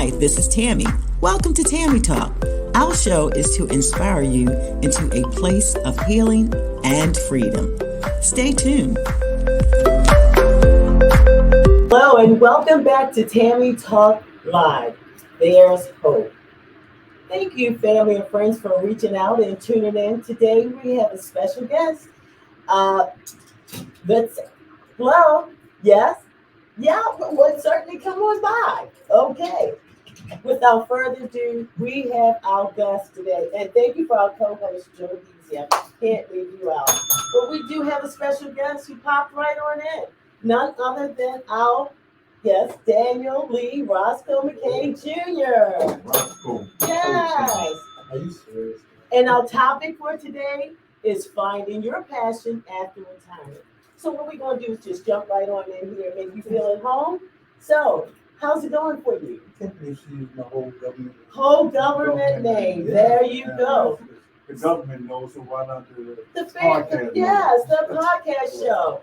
Hi, this is Tami. Welcome to Tami Talk. Our show is to inspire you into a place of healing and freedom. Stay tuned. Hello, and welcome back to Tami Talk Live. There's hope. Thank you, family and friends, for reaching out and tuning in. Today, we have a special guest. Uh, let's Hello. Yes. Yeah. Well, certainly come on by. Okay. Without further ado, we have our guest today, and thank you for our co-host Joe Easy. I can't leave you out. But we do have a special guest who popped right on in. None other than our guest, Daniel Lee Roscoe McKay Jr. Roscoe. Yes. Are you serious? And our topic for today is finding your passion after retirement. So what we're going to do is just jump right on in here and make you feel at home. So, how's it going for you? I can't believe she used my whole government. Whole government name. There you go. The government knows, so why not the podcast? Yes, the podcast show.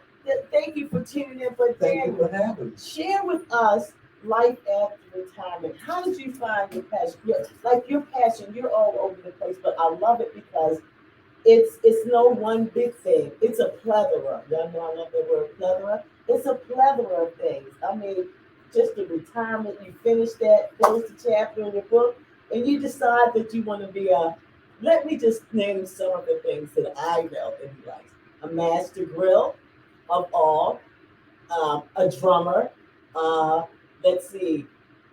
Thank you for tuning in. But thank you for having me. Share with us life after retirement. How did you find your passion? Your passion, you're all over the place, but I love it because it's no one big thing. It's a plethora. Y'all know I love the word plethora. It's a plethora of things. I mean, just the retirement, you finish that, close the chapter in your book, and you decide that you want to be let me just name some of the things that I know that he likes. A master grill of all, a drummer, let's see,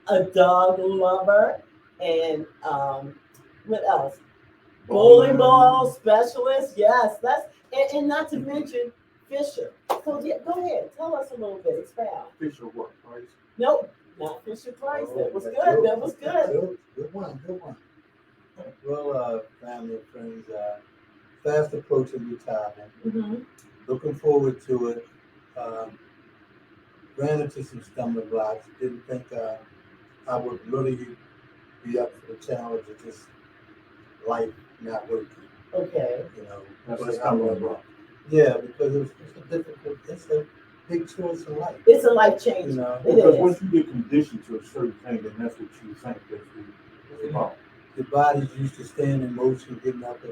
a dog lover, and what else? Bowling ball specialist, yes, and not to mention Fisher. So yeah, go ahead, tell us a little bit. Expound. Fisher what? Price? Nope, not Fisher Price. That was good. That was good. Good one. Well, family and friends, fast approaching retirement. Mm-hmm. Looking forward to it. Ran into some stumbling blocks. Didn't think I would really be up for the challenge of just life not working. Okay. That's a stumbling block. Yeah, because it's a big choice in life. It's a life change. Because once you get conditioned to a certain thing, then that's what you think that's about. The body's used to staying in motion, getting up at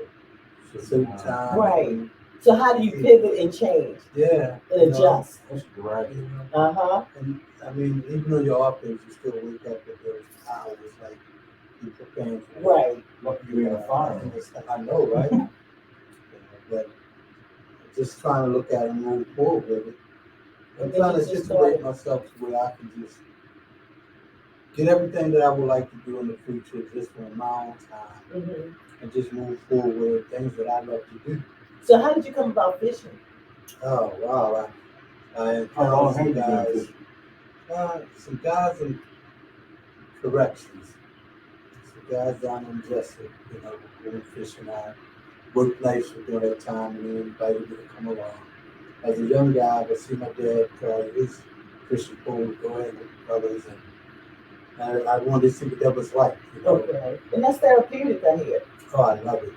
a certain time. Right. So how do you pivot and change? Yeah. And adjust. That's right. Uh-huh. And I mean, even though you're off days, you still wake up at those hours like you're preparing for it. Right. Lucky you're in a fire. I know, right? But just trying to look at it and move forward with it. I'm trying to situate myself to where I can just get everything that I would like to do in the future just on my own time, and just move forward with things that I love to do. So how did you come about fishing? Oh, wow. I encountered some guys in corrections. Some guys down in Jessup, going fishing. I worked nights during that time, and they invited me to come along. As a young guy, I would see my dad carry his fishing pole, go ahead with brothers, and I wanted to see what that was like. Okay. And that's therapeutic, I hear. Oh, I love it.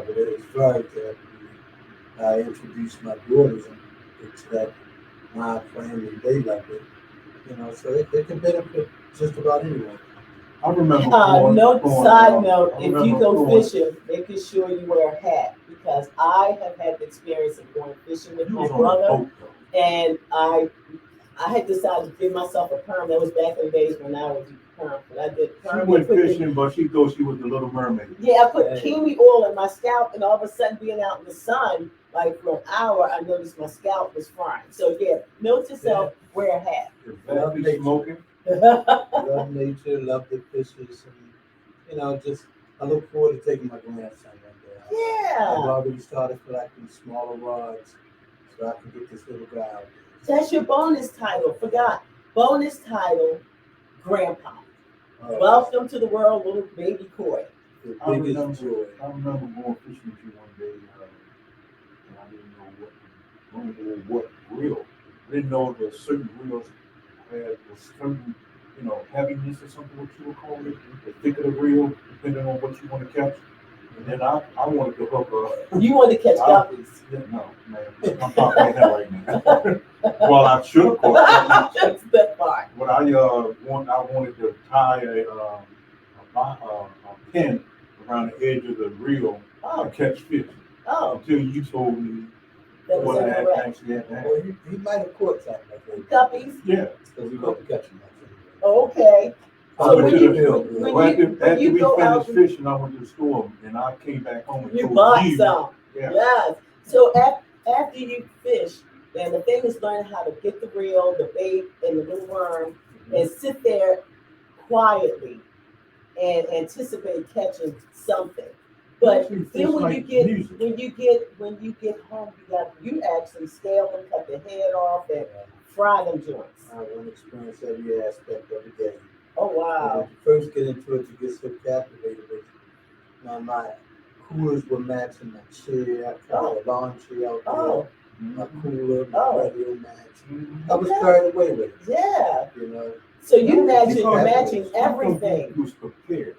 It is very therapeutic. I introduced my daughters into that my family. They love it. So it can benefit just about anyone. I remember. Side note, if you go fishing, making sure you wear a hat, because I have had the experience of going fishing with my brother, and I had decided to give myself a perm. That was back in the days when I was perm, but I did perm. She went fishing, but she thought she was the Little Mermaid. Yeah, I put kiwi oil in my scalp, and all of a sudden, being out in the sun, like for an hour, I noticed my scalp was frying. So yeah, note to self, wear a hat. Love smoking. Love nature, love the fishes, and just I look forward to taking my grandson one day. Yeah. I've already started collecting smaller rods so I can get this little guy out there. That's your bonus title. Forgot. Bonus title, Grandpa. Welcome to the world, little baby Coy. I remember going fishing with you one day, and I didn't know what reel. I didn't know that certain reels had a certain, heaviness or something, what you would call it, the thicker the reel, depending on what you want to catch. And then I wanted to hook up. You wanted to catch guppies. No, man, I'm talking right now, right now. Well, I should have caught guppies. That's that part. But I wanted to tie a pin around the edge of the reel Oh, to catch fish. oh, Until you told me that was what I had incorrect. actually had to have. Well, he might have caught something like that. Guppies. Yeah. Because he loved to catch them. Okay. I So went when to you the, when after you we go out, finished fishing, I went to the store and I came back home and you told bought you. some. Yeah. Yes. So after you fish, then the thing is learning how to get the reel, the bait, and the little worm, and sit there quietly and anticipate catching something. But Actually, then fish like music. when you get home, you actually scale them, cut the head off, and fry them joints. I want to experience every aspect of the game. Oh And wow! when you first get into it, you get so captivated with my coolers were matching my chair. I tried a lawn chair out there. Oh, My cooler, my Oh. radio match. I was carried away with it. yeah. You know. So you Because matching I thought everything. You was prepared.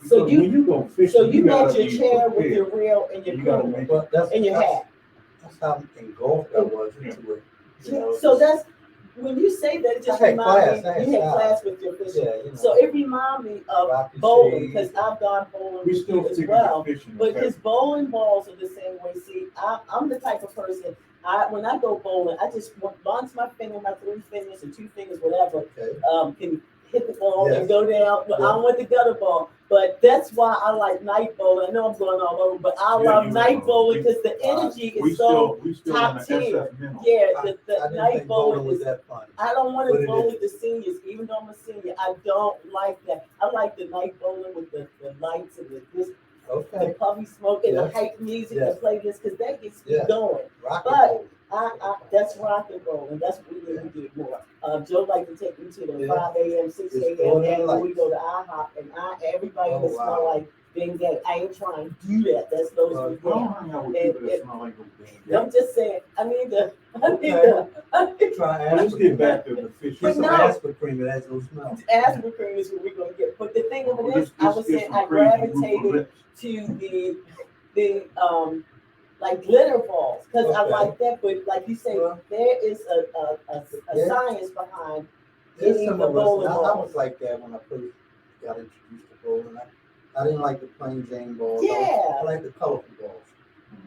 So Because when you go fishing, So you match gotta your be chair with prepared. your reel and your You gotta cooler make But and your hat. that's how engulfed I was into it. You know, So that's when you say that, it just I had reminds class, I me had you had style. class with your fishing. Yeah, you know. So it reminds me of Rocky bowling shades. because I've gone bowling We with still you as figure well. the fishing. But his bowling balls are the same way. See, I'm the type of person. When I go bowling, I just want once my finger, my 3 fingers or 2 fingers, whatever, Okay. Can hit the ball Yes. and go down. Well, Yeah. I want the gutter ball, but that's why I like night bowling. I know I'm going all over, but I love night bowling because the energy is so we still top in the tier. SF minnow. Yeah, I the didn't night think bowling bowling was is. that fun. I don't want But to it bowl is. with the seniors, even though I'm a senior. I don't like that. I like the night bowling with the lights and the Okay. puffy smoke and the Yes. hype music Yes. and play this because that gets me Yes. going. Rocket But bowling. That's rock and roll, and that's what we need to do more. Joe like to take me to the Yeah. 5 a.m., 6 Just a.m., go there and when we lights. go to IHOP, and everybody Oh, that smell wow. like being gay. I ain't trying to do that. That's those Oh, who I don't hang out with people And- that smell like no damn. I'm just saying, I need to. Try Let's get back to the Get fishing. some no. aspartame that has no smell. Aspirin cream is what we're gonna get. But the thing of it is, I was saying I some crazy gravitated Rupert to the like glitter balls because I Okay. like that. But like you say, Well, there is a yeah. science behind There's getting some the of us. bowling I balls. was like that when I first got introduced to bowling. I didn't like the plain Jane balls. Yeah. I like the colorful balls.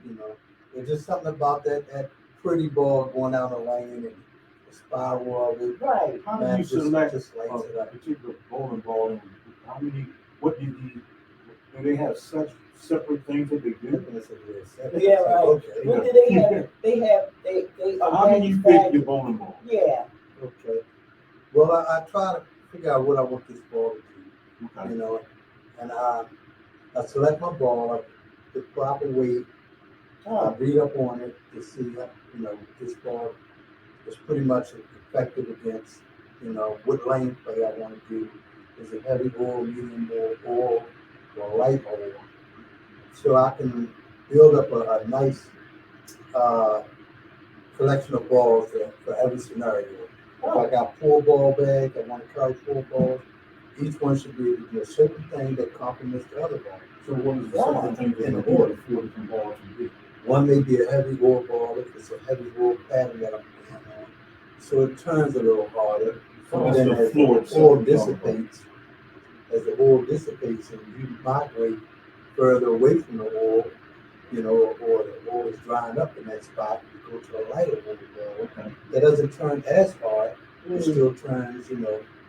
You know, there's just something about that pretty ball going down the lane and the spiral of it. Right. How Man, do you select just lights it a up. particular bowling ball? And how many? What did you? Do they have such separate things that they do? Yeah, right. Okay. What do they have? They How do you pick your bowling ball? Yeah. Okay. Well, I try to figure out what I want this ball to do. Okay. You know, and I select my ball, the proper weight. I read up on it to see, this ball is pretty much effective against, what lane play I want to do. Is it heavy ball, medium ball, or light ball? So I can build up a nice collection of balls for every scenario. If I got 4 ball bags, I want to carry 4 balls. Each one should be able to do a certain thing that complements the other ball. So what is the second thing In in the the order. 4 different balls you do? One may be a heavy oil ball if it's a heavy oil pattern that I'm playing on. So it turns a little harder. So And that's then the as floor the itself oil you're talking about. dissipates and you migrate further away from the oil, or the oil is drying up in that spot, you go to a lighter oil ball. Okay. That doesn't turn as hard. It still turns,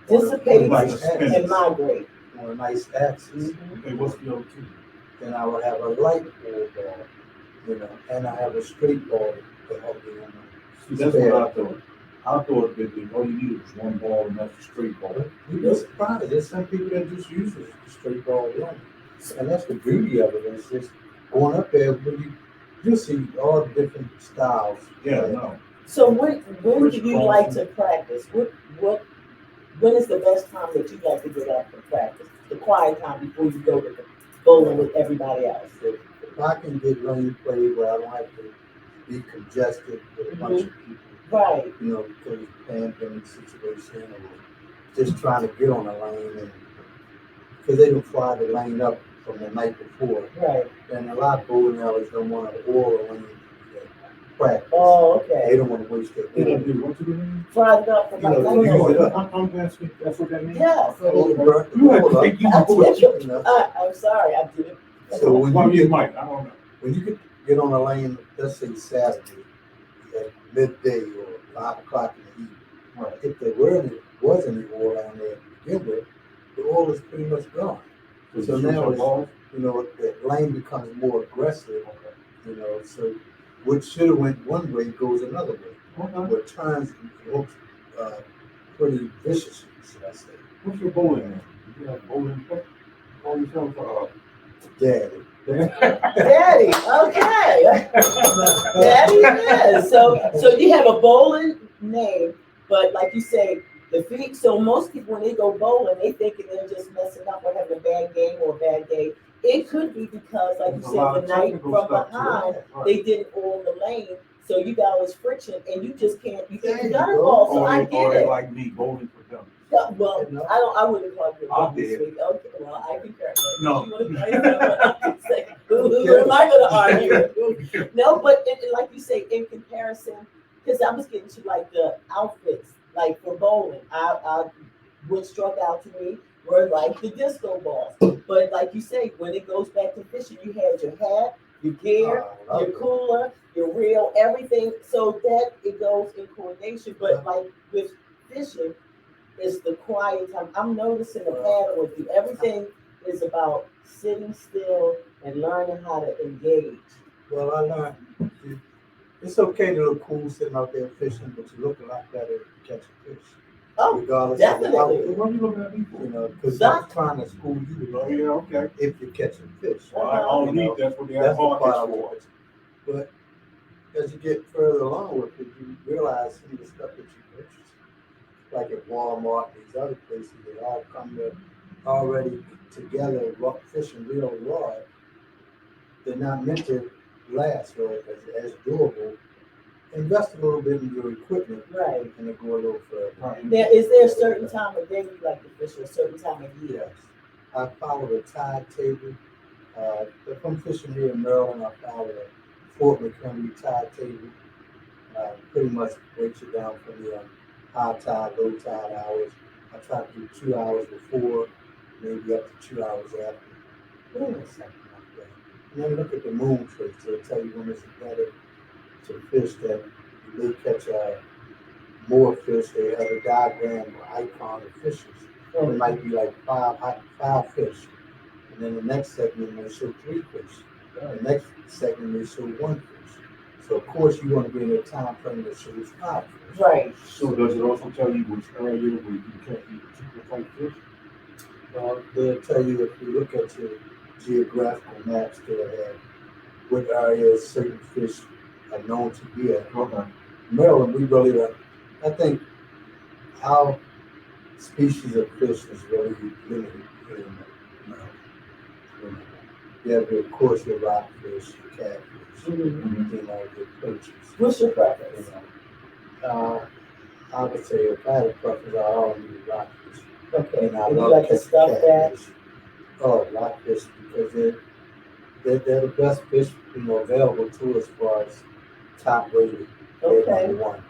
Dissipates Like a and spin. and migrate. on a nice axis. Okay, what's the other 2? Then I will have a light oil ball, and I have a straight ball to help me on See, that's what I thought. I thought that all you needed was 1 ball and that's a straight ball. You'd be surprised. There's some people that just use a straight ball only. And that's the beauty of it. It's just going up there when you'll see all the different styles. Yeah, no. So when do you like to practice? When is the best time that you like to get up and practice? The quiet time before you go to the bowling with everybody else. If I can get lane play where I don't have to be congested with a bunch of people, Right. because of the pandemic situation or just trying to get on a lane and because they don't fly the lane up from the night before. Right. And a lot of bowling alleys don't want to oil when they practice. Oh, They okay. don't want to waste their They don't oil. do what to the name? Fried it up for You know, like you night use it oil. up. I'm asking, that's what that means? Yes. Oh, you burnt the You had oil to up. take you bullshit. You know. I'm sorry, I didn't. So when Well, you you get, might, I don't know. when you get on a lane, let's say Saturday at midday or 5 o'clock in the evening, Right. if there was any oil on there to begin with, the oil is pretty much gone. So now it's, you know, the lane becomes more aggressive. Okay. You know, so what should have went one way goes another way. Okay. What turns looks pretty viciously, should I say? What's your bowling name? You have bowling? Call yourself Daddy. Daddy, okay. Daddy is. So you have a bowling name, but like you say, the feet. So most people when they go bowling, they thinking they're just messing up or having a bad game or a bad day. It could be because, like you There's a said, lot the of night technical from stuff to it. behind, Right. they didn't oil the lane, so you got all this friction, and you just can't. You There can't you gutter go. ball. So Or I they get it. like me, bowling for dummies. Yeah, well, You know? I wouldn't call you a I dummy, did. sweet. Okay, well, I concur. No. You wanna play that, but I'm just saying, who am I gonna argue with? No, but and like you say, in comparison, because I was getting to like the outfits, like for bowling, I what struck out to me were like the disco balls. But like you say, when it goes back to fishing, you had your hat, your gear, your cooler, your reel, everything. So that it goes in coordination. But like with fishing, it's the quiet time. I'm noticing a pattern with you. Everything is about sitting still and learning how to engage. Well, I learned it's okay to look cool sitting out there fishing, but you look a lot better catching fish. Oh, Regardless definitely. of the outfit. What are you looking at me for? You know, because I'm trying to school you Oh, yeah, okay. if you're catching fish. Well, I don't need that's what they have That's the markets part I for. want. But as you get further along with it, you realize some of the stuff that you purchase, like at Walmart, these other places, they all come to already together, fishing real rod. They're not meant to last or as durable. Invest a little bit in your equipment, Right. and then go a little further. Right. Now, is there a certain time of day you like to fish or a certain time of year? Yes, I follow the tide table. If I'm fishing here in Maryland, I follow the Fort McHenry tide table. Pretty much breaks it down from the high tide, low tide hours. I try to do 2 hours before, maybe up to 2 hours after, something like that. And then look at the moon traits. It'll tell you when it's better to fish that you may catch more fish. They have a diagram or icon of fishes. It might be like five fish. And then the next segment may show 3 fish. The next segment may show 1 fish. So of course you want to be in a time frame that shows 5 fish. Right. So does it also tell you which area where you catch these particular type fish? They'll tell you if you look at your geographical maps, they'll have what areas certain fish are known to be at. Okay. Maryland, we really don't. I think our species of fish is really limited here in Maryland. You have, of course, your rockfish, your catfish, Mm-hmm. you know, your perches. What's your preference? You know, I would say if I had a preference, I always need rockfish. Okay. And I And you love like to catching stuff that? catfish. Oh, rockfish, because they're the best fish, you know, available to us as far as top rated. They're Okay. number 1.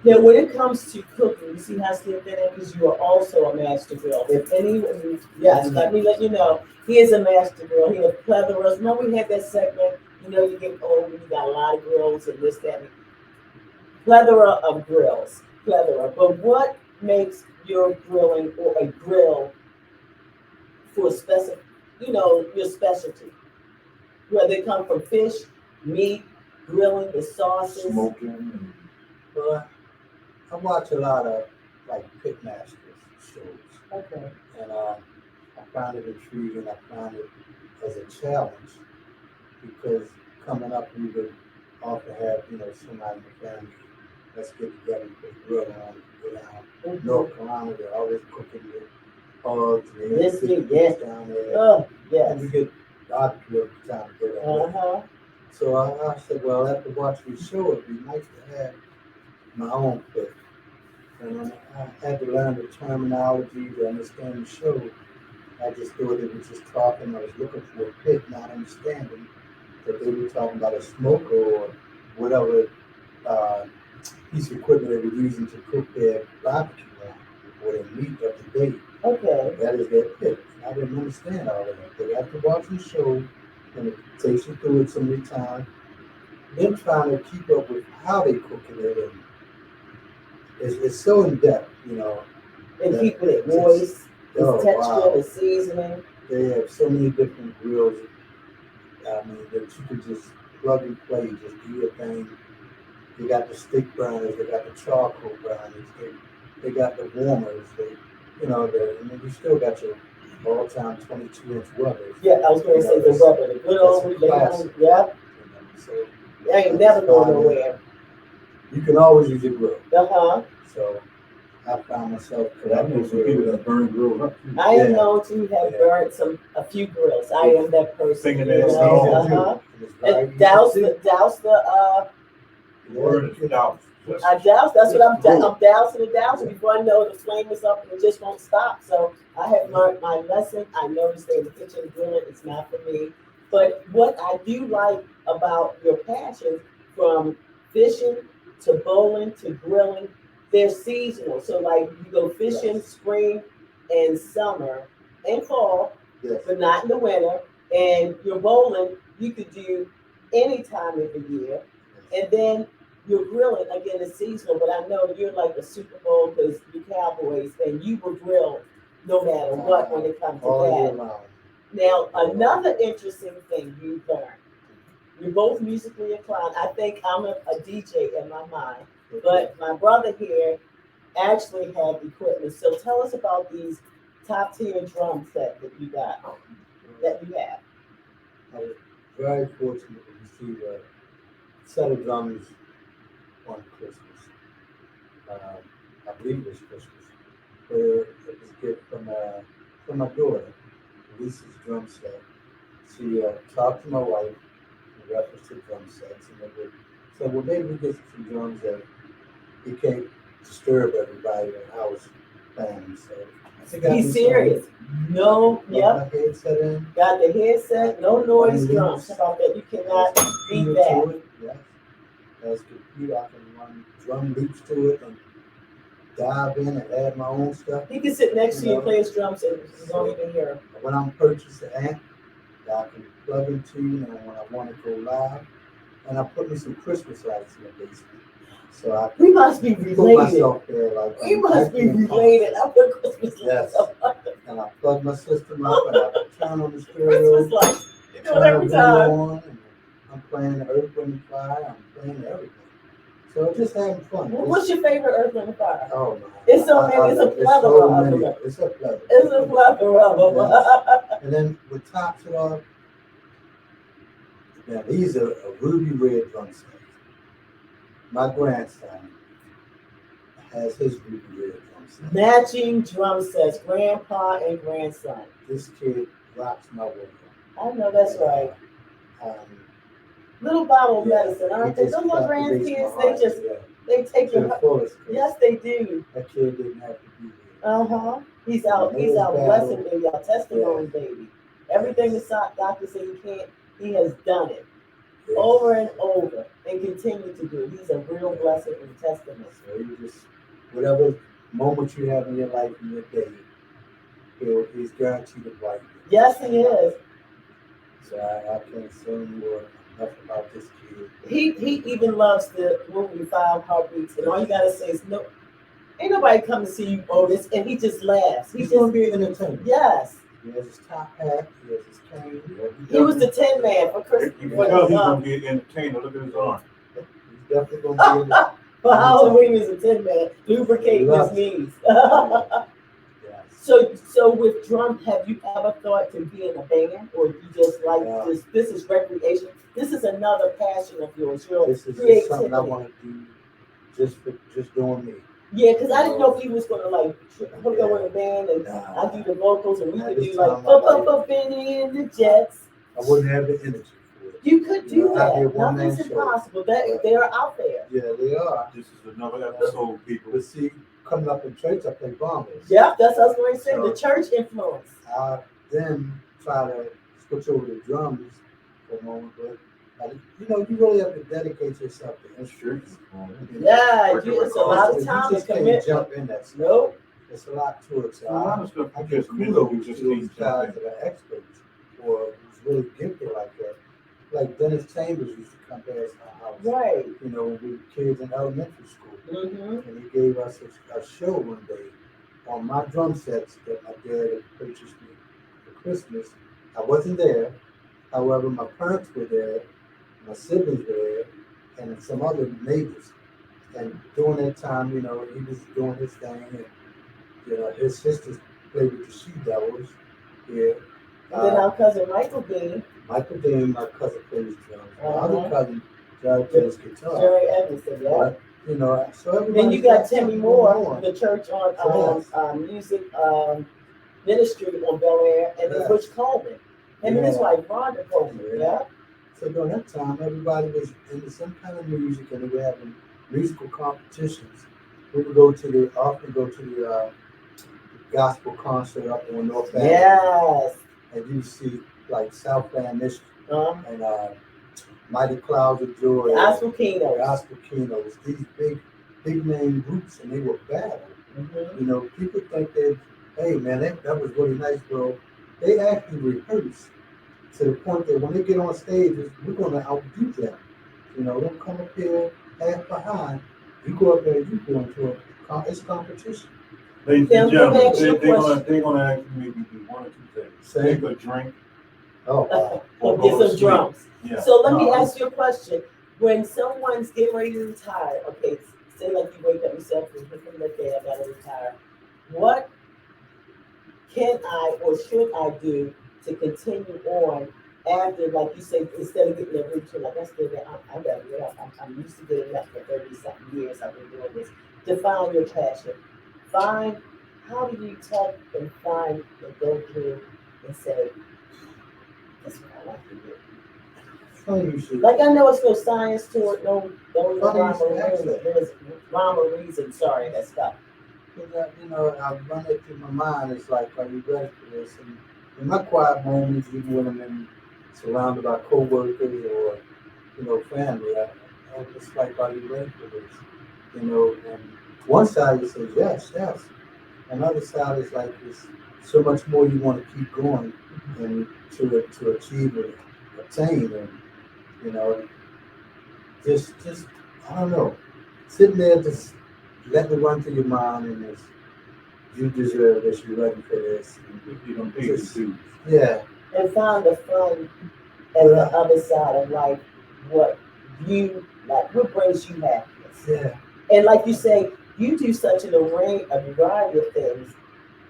Now, when it comes to cooking, you see how Steve did it because you are also a master grill. If anyone, yes, let me let you know, he is a master grill. He has plethoras. Remember we had that segment, you know, you get old and you got a lot of grills and this, that, and plethora of grills, plethora. But what makes your grilling or a grill for a specific, you know, your specialty? Whether it come from fish, meat, grilling, the sauces. Smoking. Well, I watch a lot of like pitmasters shows, Okay. and I find it intriguing. I find it as a challenge because coming up, we would often have, you know, somebody in the family. Let's get together and put a grill on, go down. North Carolina, they're always cooking with hogs and Yes, everything yes. down there. Oh, yes. And we get barbecue every time we go down there. Uh-huh. So I said, well, after watching the show, it'd be nice to have my own cook. And I had to learn the terminology to understand the show. I just thought they were just talking. I was looking for a pick, not understanding that they were talking about a smoker or whatever piece of equipment they were using to cook their barbecue on or their meat of the day. Okay. That is their pick. I didn't understand all of that. But after watching the show, and it takes you through it so many times, them trying to keep up with how they cooking it, and it's so in depth, you know. And keeping it moist, its texture, the seasoning. They have so many different grills. I mean, that you can just plug and play, just do your thing. They got the stick burners, they got the charcoal burners, they got the warmers, and then you still got your all-time 22-inch rubbers. Yeah, I was going to say the rubber, the good old classic. Yep. So I ain't never going nowhere. You can always use a grill. So I found myself. I know some people that burn grills up. I am known to have burned a few grills. I am that person. And douse the I douse. That's what I'm dousing before I know the flame is up and it just won't stop. So I have learned my lesson. I know to stay in the kitchen grilling. It's not for me. But what I do like about your passion, from fishing to bowling to grilling, they're seasonal. So like you go fishing spring and summer and fall, but not in the winter. And your bowling, you could do any time of the year. And then you're grilling, again, it's seasonal, but I know you're like the Super Bowl because you're Cowboys and you will grill no matter what when it comes to that. Now, another interesting thing you've learned, you're both musically inclined. I think I'm a DJ in my mind, but my brother here actually had equipment. So tell us about these top tier drum set that you have. I was very fortunate to receive a set of drums on Christmas. I believe it was Christmas. Where it was a gift from my daughter, Lisa's drum set. She talked to my wife in reference to drum sets, and they would say, well, maybe we get some drums that you can't disturb everybody in the house playing. So he's serious. No, yep. My headset in. Got the headset, no noise drums. How about that? You cannot beat that. Yes. As computer, I can run drum loops to it and dive in and add my own stuff. He can sit next to you and play his drums and you don't even hear him. When I'm purchasing an amp that I can plug into, when I want to go live, and I put me some Christmas lights in the basement. So we must be related. There, we must be related. I put Christmas lights up. And I plug my system up and I turn on the stereo. Christmas lights. You do it every time. I'm playing the Earth, Wind, and Fire. I'm playing everything. So just having fun. What's your favorite Earth, Wind, and Fire? Oh, man. It's so many. It's a plethora of them. It's a plethora. It's a plethora of them. Yes. And then what tops it off, now these are a ruby red drum set. My grandson has his ruby red drum set. Matching drum sets, grandpa and grandson. This kid rocks my world. I know that's right. Little bottle of medicine, aren't they? Those little grandkids, they take your fullest. Yes, they do. That kid didn't have to be there. He's our blessing baby, our testimony baby. Everything the doctor said he can't, he has done it over and over and continue to do it. He's a real blessing and testament. So you just, whatever moment you have in your life in your day, he's guaranteed to brighten it. Yes, he is. So I can't say more enough about this kid. He even loves the movie 5 Heartbeats, and all you gotta say is no. Ain't nobody come to see you, Otis, and he just laughs. He's gonna be an entertainer. Yes. He has his top hat. He has his cane. He was the Tin Man for Christmas. You can tell he's gonna be an entertainer. Look at his arm. He's definitely gonna be. For Halloween, he's a Tin Man, lubricating his knees. So with drum, have you ever thought to be in a band, or you just like this is recreation? This is another passion of yours. This is just something I want to do, just doing me. Yeah, because I didn't know if he was gonna like hook up with a band and I do the vocals and we could do like Benny and the Jets. I wouldn't have the energy for it. You could do that. Nothing's impossible. They are out there. Yeah, they are. This is another episode, people. But see, coming up in church, I played bongos. Yeah, that's what I was going to say. So- The church influence. I then try to switch over to drums for a moment, but you really have to dedicate yourself to instruments. Yeah, it's a lot of You time just and can't commitment. jump in that stuff. Nope. It's a lot to it. So A lot of stuff I you give just mentioned, you kudos just to those can't guys jump in. that are experts or who's really gifted like that. Like Dennis Chambers used to come past our house. Right. When we were kids in elementary school. Mm-hmm. And he gave us a show one day on my drum sets that my dad had purchased me for Christmas. I wasn't there. However, my parents were there, my siblings were there, and some other neighbors. And during that time, he was doing his thing, and his sisters played with the She Devils. Yeah. And then our cousin Michael Dean. Michael Dean, my cousin, plays drums. My Uh-huh. other cousin, Jerry, plays guitar. Jerry Evanson, yeah. But, so everybody. Then you got Timmy something Moore, going on. the church on Yes. music ministry on Bel Air, and then Yes. Butch Coleman. Him and his Yeah. wife, Rhonda Coleman, Yeah. yeah. So during that time, everybody was into some kind of music, and they were having musical competitions. We would often go to the gospel concert up on North Avenue, Yes. and you see like Southland Mission Uh-huh. and Mighty Clouds of Joy, Gospel Keynotes. Gospel Keynotes, these big name groups, and they were battle. Mm-hmm. People think that, hey man, that was really nice, bro. They actually rehearse to the point that when they get on stage, we're going to outdo them. Don't come up here half behind. You go up there, you go into it's competition. Ladies Then and gentlemen, let me ask you a they're gonna actually make you do one or two things. Say, Take a drink. oh, wow. Or go get to some sleep. drums. Yeah. So let me No, ask you a question. When someone's getting ready to retire, okay, say like you wake up yourself and you think, okay, I gotta retire. What can I or should I do to continue on after, like you say, instead of getting a routine, like I said, I gotta get up. I'm used to getting up for 30-something years. I've been doing this. Define your passion. How do you talk and find and go through and say, this is what I like to do? Funny you should. Like I know it's no science to it, no Funny rhyme you should or ask reason. that. There's rhyme or reason. Sorry, that's stuff. I run it through my mind. It's like, are you ready for this? And in my quiet moments, even when I'm surrounded by coworkers or family, it's like, are you ready for this? And one side it says yes, yes. Another side is like, it's so much more you want to keep going and to achieve and obtain, and just I don't know, sitting there just letting it run through your mind, and it's, you deserve this, you're ready for this. You don't pay the dues. Yeah. And find the fun at the other side of life. What you like? What brings you happiness? Yeah. And like you say, you do such a variety of things.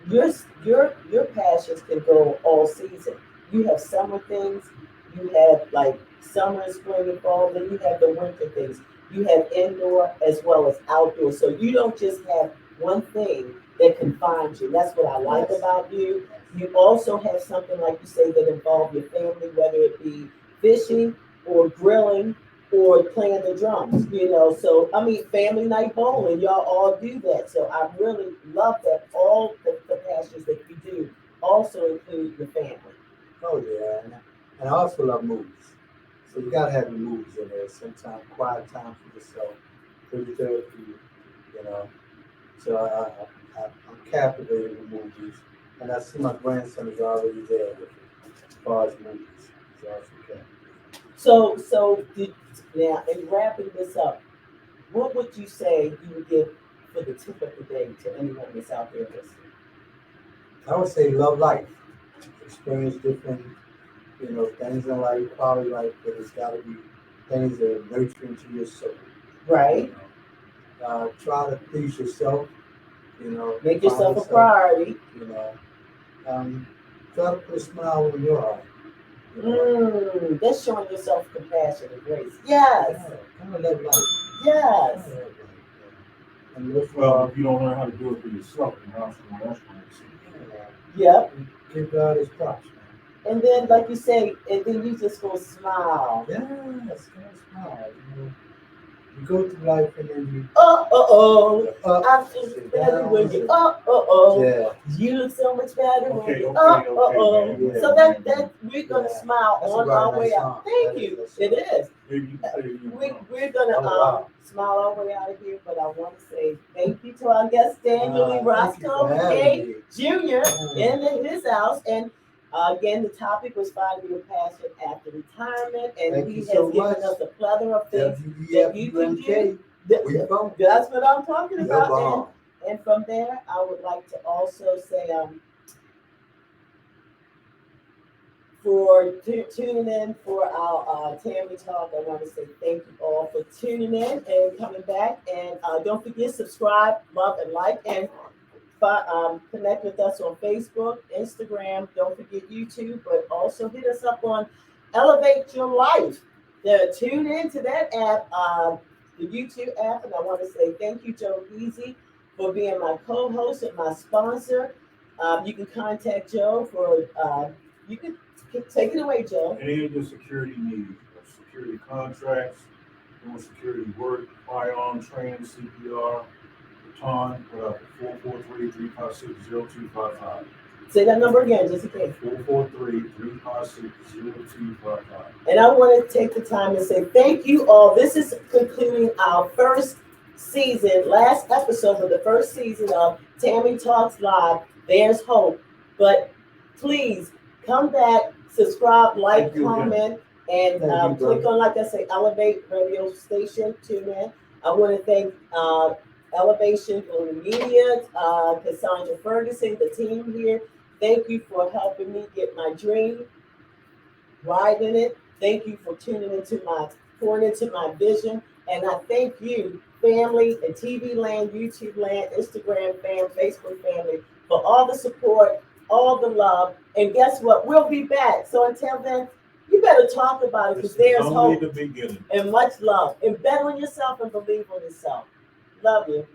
Your passions can go all season. You have summer things. You have like summer, spring, and fall. Then you have the winter things. You have indoor as well as outdoor. So you don't just have one thing that confines you. That's what I like about you. You also have something, like you say, that involves your family, whether it be fishing or grilling or playing the drums, So, family night bowling, y'all all do that. So I really love that all the passions that you do also include your family. Oh, yeah. And I also love movies. So you got to have your movies in there. Sometimes quiet time for yourself, for your therapy, So I'm captivated with movies. And I see my grandson is already there with me as far as movies. So that's okay. So now, in wrapping this up, what would you say you would give for the tip of the day to anyone that's out there listening? I would say love life. Experience different, things in life, quality life, but it's got to be things that are nurturing to your soul. Right. Try to please yourself. Make yourself a priority. Try to put a smile on your heart. That's showing yourself compassion and grace. Yes. Kind of love life. Yes. And if you don't learn how to do it for yourself, then how someone else going to see it? Yep. Give God his props. And then, like you say, and then you just go smile. Yes, gonna smile. You go through life and then you I feel better when you yeah. You look so much better when Okay, you okay, man. So that we're gonna Yeah. smile That's a on right our nice way song. out. Thank That you. is a It is. Maybe you can play it in We're gonna Oh, wow. smile our way out of here, but I want to say thank you to our guest Daniel Thank you Roscoe for having McKay me. Jr. in his house, and again the topic was finding your passion after retirement, and Thank he you has so given much. us a plethora of things that you can do. WEFUNK. We phone. That's what I'm talking You're about. bomb. And from there, I would like to also say for tuning in for our Tammy Talk. I want to say thank you all for tuning in and coming back. And don't forget, subscribe, love, and like, and connect with us on Facebook, Instagram. Don't forget YouTube, but also hit us up on Elevate Your Life. Tune into that app, the YouTube app. And I want to say thank you, Joe Easy, for being my co-host and my sponsor. You can contact Joe for, you can take it away, Joe. Any of the security needs, security contracts, doing security work, firearm training, CPR, baton, whatever, 443-356-0255. Say that number again, just in case. 443-356-0255. And I want to take the time to say thank you all. This is concluding our first season, last episode of the first season of Tammy Talks Live. There's hope. But please come back, subscribe, like, comment, and click on, like I say, Elevate Radio Station. Tune in. I want to thank Elevation Global Media, Cassandra Ferguson, the team here. Thank you for helping me get my dream, riding it. Thank you for pouring into my vision. And I thank you, family and TV land, YouTube land, Instagram fam, Facebook family, for all the support, all the love. And guess what? We'll be back. So until then, you better talk about it because there's hope and much love. And bet on yourself and believe on yourself. Love you.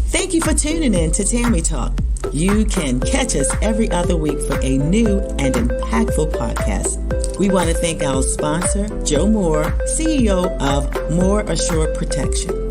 Thank you for tuning in to Tammy Talk. You can catch us every other week for a new and impactful podcast. We want to thank our sponsor, Joe Moore, CEO of More Assured Protection.